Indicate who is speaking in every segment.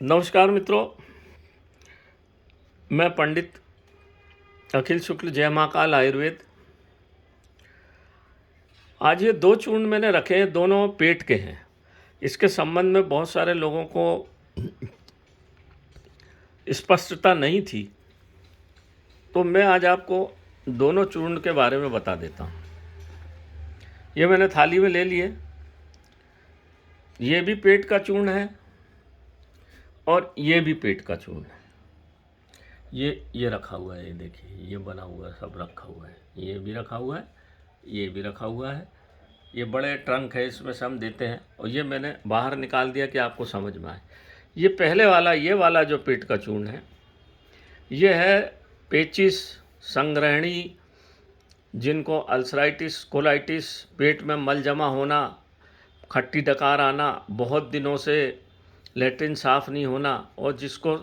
Speaker 1: नमस्कार मित्रों, मैं पंडित अखिल शुक्ल, जय महाकाल आयुर्वेद। आज ये दो चूर्ण मैंने रखे हैं, दोनों पेट के हैं। इसके संबंध में बहुत सारे लोगों को स्पष्टता नहीं थी, तो मैं आज आपको दोनों चूर्ण के बारे में बता देता हूँ। ये मैंने थाली में ले लिए। ये भी पेट का चूर्ण है और ये भी पेट का चूर्ण है। ये रखा हुआ है, ये देखिए, ये बना हुआ है, सब रखा हुआ है। ये भी रखा हुआ है, ये भी रखा हुआ है। ये बड़े ट्रंक है, इसमें से हम देते हैं, और ये मैंने बाहर निकाल दिया कि आपको समझ में आए। ये पहले वाला, ये वाला जो पेट का चूर्ण है, ये है पेचिस, संग्रहणी, जिनको अल्सराइटिस, कोलाइटिस, पेट में मल जमा होना, खट्टी डकार आना, बहुत दिनों से लेट्रिन साफ़ नहीं होना, और जिसको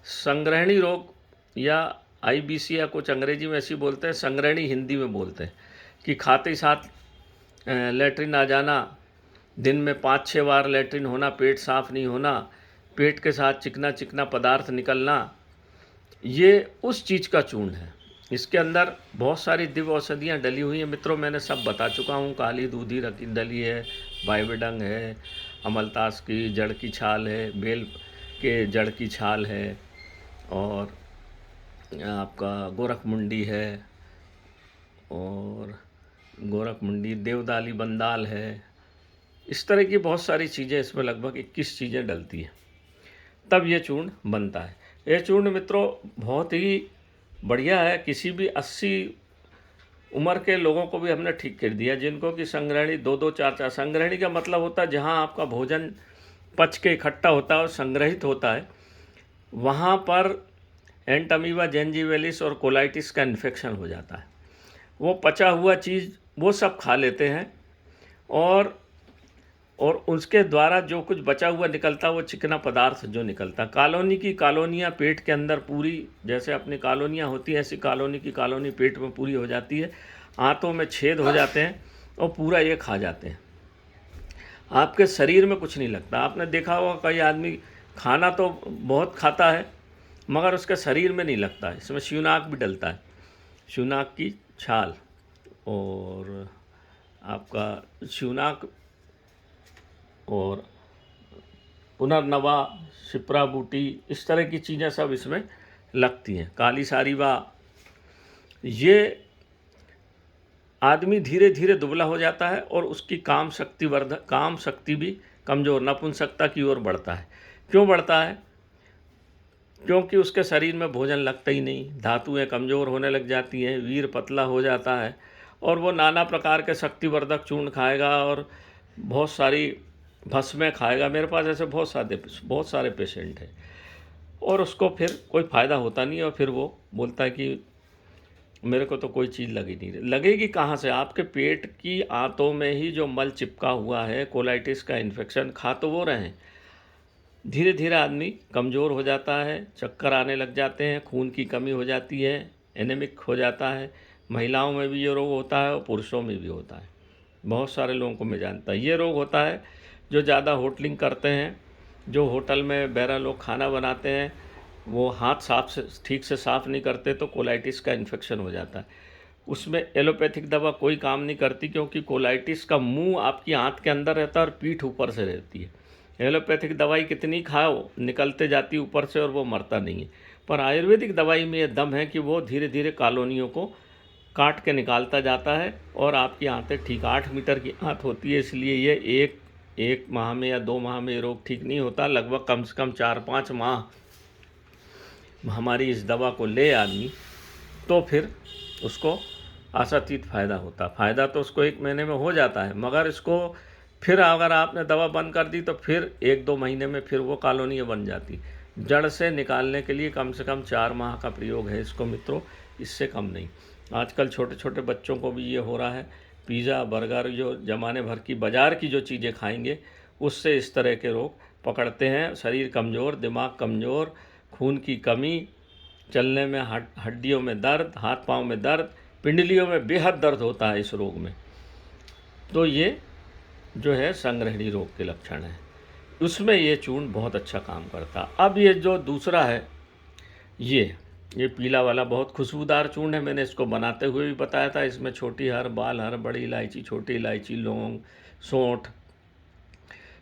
Speaker 1: संग्रहणी रोग या आईबीसी या कुछ अंग्रेजी में ऐसी बोलते हैं, संग्रहणी हिंदी में बोलते हैं, कि खाते ही साथ लेट्रिन आ जाना, दिन में 5-6 बार लेट्रिन होना, पेट साफ़ नहीं होना, पेट के साथ चिकना चिकना पदार्थ निकलना, ये उस चीज़ का चूर्ण है। इसके अंदर बहुत सारी दिव्य औषधियाँ डली हुई हैं मित्रों, मैंने सब बता चुका हूँ। काली दूधी रखी डली है, बाइवेडंग है, अमलतास की जड़ की छाल है, बेल के जड़ की छाल है, और आपका गोरखमुंडी है, और गोरखमुंडी, देवदाली बंदाल है। इस तरह की बहुत सारी चीज़ें, इसमें लगभग 21 चीज़ें डलती हैं, तब ये चूर्ण बनता है। ये चूर्ण मित्रों बहुत ही बढ़िया है। किसी भी 80 उम्र के लोगों को भी हमने ठीक कर दिया, जिनको कि संग्रहणी 2-2, 4-4, संग्रहणी का मतलब होता है जहाँ आपका भोजन पच के इकट्ठा होता है और संग्रहित होता है, वहाँ पर एंटमीबा, जेंजिवेलिस और कोलाइटिस का इन्फेक्शन हो जाता है। वो पचा हुआ चीज़ वो सब खा लेते हैं, और उसके द्वारा जो कुछ बचा हुआ निकलता है, वो चिकना पदार्थ जो निकलता है, कॉलोनी की कॉलोनियाँ पेट के अंदर पूरी, जैसे अपनी कॉलोनियाँ होती हैं, ऐसी कॉलोनी की कॉलोनी पेट में पूरी हो जाती है। आंतों में छेद हो जाते हैं और पूरा ये खा जाते हैं। आपके शरीर में कुछ नहीं लगता। आपने देखा होगा कई आदमी खाना तो बहुत खाता है, मगर उसके शरीर में नहीं लगता है। इसमें शुनाक भी डलता है, शुनाक की छाल, और आपका शुनाक, और पुनर्नवा, शिप्रा बूटी, इस तरह की चीज़ें सब इसमें लगती हैं, काली सारीवा। ये आदमी धीरे धीरे दुबला हो जाता है और उसकी काम शक्ति भी कमज़ोर, नपुंसकता की ओर बढ़ता है। क्यों बढ़ता है? क्योंकि उसके शरीर में भोजन लगता ही नहीं, धातुएं कमज़ोर होने लग जाती हैं, वीर पतला हो जाता है, और वो नाना प्रकार के शक्तिवर्धक चूर्ण खाएगा और बहुत सारी भस्में खाएगा। मेरे पास ऐसे बहुत सारे पेशेंट हैं, और उसको फिर कोई फ़ायदा होता नहीं, और फिर वो बोलता है कि मेरे को तो कोई चीज़ लगी नहीं। लगेगी कहाँ से? आपके पेट की आंतों में ही जो मल चिपका हुआ है, कोलाइटिस का इन्फेक्शन, खा तो वो रहे हैं। धीरे धीरे आदमी कमज़ोर हो जाता है, चक्कर आने लग जाते हैं, खून की कमी हो जाती है, एनेमिक हो जाता है। महिलाओं में भी ये रोग होता है और पुरुषों में भी होता है। बहुत सारे लोगों को मैं जानता है ये रोग होता है। जो ज़्यादा होटलिंग करते हैं, जो होटल में बहरा लोग खाना बनाते हैं, वो हाथ ठीक से साफ़ नहीं करते, तो कोलाइटिस का इन्फेक्शन हो जाता है। उसमें एलोपैथिक दवा कोई काम नहीं करती, क्योंकि कोलाइटिस का मुंह आपकी आंत के अंदर रहता है और पीठ ऊपर से रहती है। एलोपैथिक दवाई कितनी खाओ, निकलते जाती ऊपर से और वो मरता नहीं है। पर आयुर्वेदिक दवाई में ये दम है कि वो धीरे धीरे कॉलोनियों को काट के निकालता जाता है, और आपकी आंतें ठीक, 8 मीटर की आंत होती है, इसलिए ये एक माह में या 2 माह में ये रोग ठीक नहीं होता। लगभग कम से कम 4-5 माह हमारी इस दवा को ले आदमी, तो फिर उसको आशातीत फ़ायदा होता। फ़ायदा तो उसको 1 महीने में हो जाता है, मगर इसको फिर अगर आपने दवा बंद कर दी, तो फिर 1-2 महीने में फिर वो कॉलोनियाँ बन जाती। जड़ से निकालने के लिए कम से कम 4 माह का प्रयोग है इसको मित्रों, इससे कम नहीं। आजकल छोटे छोटे बच्चों को भी ये हो रहा है। पिज़्ज़ा, बर्गर, जो ज़माने भर की बाज़ार की जो चीज़ें खाएंगे, उससे इस तरह के रोग पकड़ते हैं। शरीर कमज़ोर, दिमाग कमज़ोर, खून की कमी, चलने में हड्डियों में दर्द, हाथ पांव में दर्द, पिंडलियों में बेहद दर्द होता है इस रोग में। तो ये जो है संग्रहणी रोग के लक्षण हैं। उसमें ये चूर्ण बहुत अच्छा काम करता। अब ये जो दूसरा है, ये पीला वाला बहुत खुशबूदार चूर्ण है। मैंने इसको बनाते हुए भी बताया था। इसमें छोटी हर, बाल हर, बड़ी इलायची, छोटी इलायची, लौंग, सौंठ,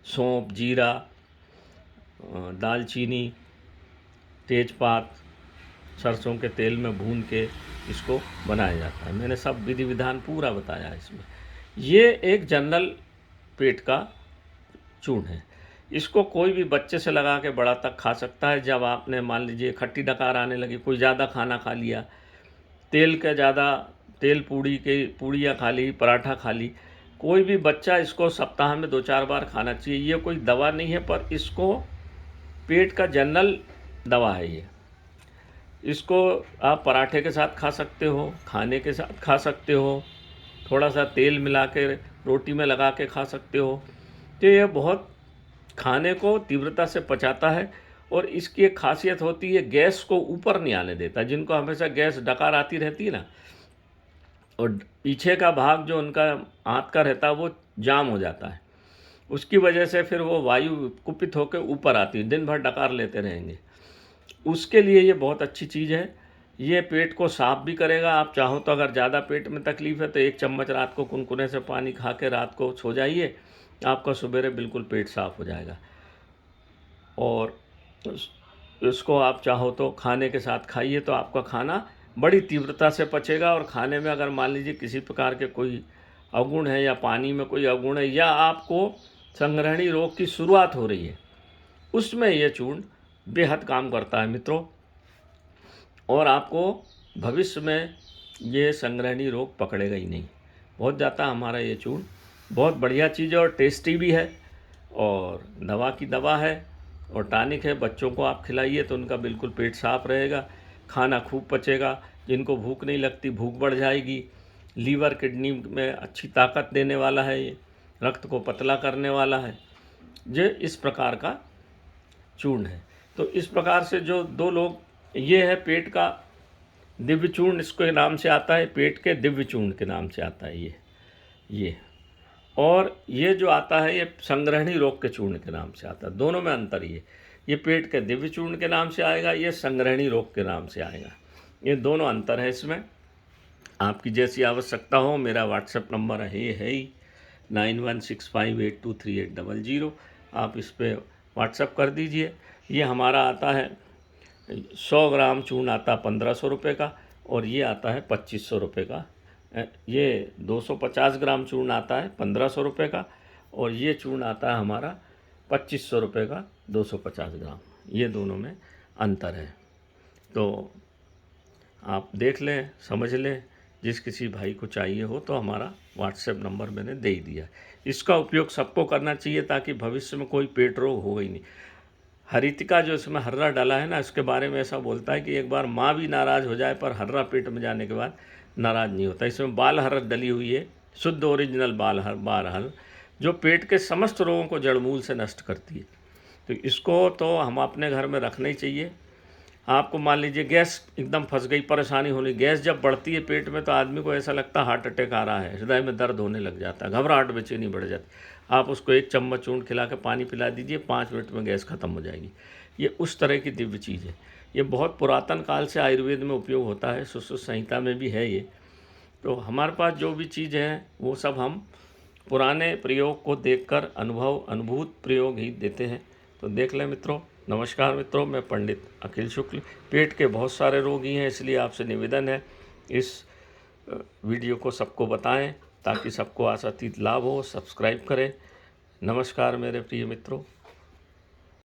Speaker 1: सौंफ, जीरा, दालचीनी, तेजपात सरसों के तेल में भून के इसको बनाया जाता है। मैंने सब विधि विधान पूरा बताया है इसमें। ये एक जनरल पेट का चूर्ण है। इसको कोई भी बच्चे से लगा के बड़ा तक खा सकता है। जब आपने मान लीजिए खट्टी डकार आने लगी, कोई ज़्यादा खाना खा लिया, तेल का ज़्यादा, तेल पूड़ियाँ खा ली, पराठा खा ली, कोई भी बच्चा इसको सप्ताह में 2-4 बार खाना चाहिए। ये कोई दवा नहीं है, पर इसको पेट का जनरल दवा है ये। इसको आप पराठे के साथ खा सकते हो, खाने के साथ खा सकते हो, थोड़ा सा तेल मिला के रोटी में लगा के खा सकते हो। तो ये बहुत खाने को तीव्रता से पचाता है। और इसकी एक खासियत होती है, गैस को ऊपर नहीं आने देता। जिनको हमेशा गैस डकार आती रहती है ना, और पीछे का भाग जो उनका हाथ का रहता है वो जाम हो जाता है, उसकी वजह से फिर वो वायु कुपित होकर ऊपर आती है, दिन भर डकार लेते रहेंगे। उसके लिए ये बहुत अच्छी चीज़ है। ये पेट को साफ़ भी करेगा। आप चाहो तो अगर ज़्यादा पेट में तकलीफ़ है तो 1 चम्मच रात को कुनकुने से पानी खा के रात को सो जाइए, आपका सवेरे बिल्कुल पेट साफ़ हो जाएगा। और इसको आप चाहो तो खाने के साथ खाइए, तो आपका खाना बड़ी तीव्रता से पचेगा। और खाने में अगर मान लीजिए किसी प्रकार के कोई अवगुण है, या पानी में कोई अवगुण है, या आपको संग्रहणी रोग की शुरुआत हो रही है, उसमें यह चूर्ण बेहद काम करता है मित्रों। और आपको भविष्य में ये संग्रहणी रोग पकड़ेगा ही नहीं। बहुत ज़्यादा हमारा ये चूर्ण बहुत बढ़िया चीज़ है, और टेस्टी भी है, और दवा की दवा है, और टॉनिक है। बच्चों को आप खिलाइए तो उनका बिल्कुल पेट साफ रहेगा, खाना खूब पचेगा। जिनको भूख नहीं लगती, भूख बढ़ जाएगी। लीवर किडनी में अच्छी ताकत देने वाला है ये, रक्त को पतला करने वाला है। ये इस प्रकार का चूर्ण है। तो इस प्रकार से जो 2 लोग, ये है पेट का दिव्य चूर्ण, इसके नाम से आता है, पेट के दिव्य चूर्ण के नाम से आता है ये। और ये जो आता है ये संग्रहणी रोग के चूर्ण के नाम से आता है। दोनों में अंतर ये पेट के दिव्य चूर्ण के नाम से आएगा, ये संग्रहणी रोग के नाम से आएगा। ये दोनों अंतर है इसमें। आपकी जैसी आवश्यकता हो, मेरा व्हाट्सएप नंबर है ही 9165823800। आप इस पर व्हाट्सएप कर दीजिए। ये हमारा आता है 100 ग्राम चूर्ण आता है 1500 रुपये का, और ये आता है 2500 रुपये का। ये 250 ग्राम चूर्ण आता है 1500 रुपये का, और ये चूर्ण आता है हमारा 2500 रुपये का 250 ग्राम। ये दोनों में अंतर है। तो आप देख लें, समझ लें। जिस किसी भाई को चाहिए हो तो हमारा व्हाट्सएप नंबर मैंने दे ही दिया। इसका उपयोग सबको करना चाहिए, ताकि भविष्य में कोई पेट रोग होगा ही नहीं। हरितिका जो इसमें हर्रा डाला है ना, इसके बारे में ऐसा बोलता है कि एक बार माँ भी नाराज़ हो जाए, पर हर्रा पेट में जाने के बाद नाराज़ नहीं होता। इसमें बाल हरद डली हुई है, शुद्ध ओरिजिनल बाल, जो पेट के समस्त रोगों को जड़मूल से नष्ट करती है। तो इसको तो हम अपने घर में रखना ही चाहिए। आपको मान लीजिए गैस एकदम फंस गई, परेशानी होने, गैस जब बढ़ती है पेट में तो आदमी को ऐसा लगता है हार्ट अटैक आ रहा है, हृदय में दर्द होने लग जाता है, घबराहट, बेचैनी बढ़ जाती। आप उसको 1 चम्मच चूर्ण खिला के पानी पिला दीजिए, 5 मिनट में गैस ख़त्म हो जाएगी। ये उस तरह की दिव्य चीज़ है। ये बहुत पुरातन काल से आयुर्वेद में उपयोग होता है, सुश्रुत संहिता में भी है ये। तो हमारे पास जो भी चीज़ है वो सब हम पुराने प्रयोग को देखकर अनुभूत प्रयोग ही देते हैं। तो देख लें मित्रों। नमस्कार मित्रों, मैं पंडित अखिल शुक्ल। पेट के बहुत सारे रोगी हैं, इसलिए आपसे निवेदन है इस वीडियो को सबको बताएं, ताकि सबको आशातीत लाभ हो। सब्सक्राइब करें। नमस्कार मेरे प्रिय मित्रों।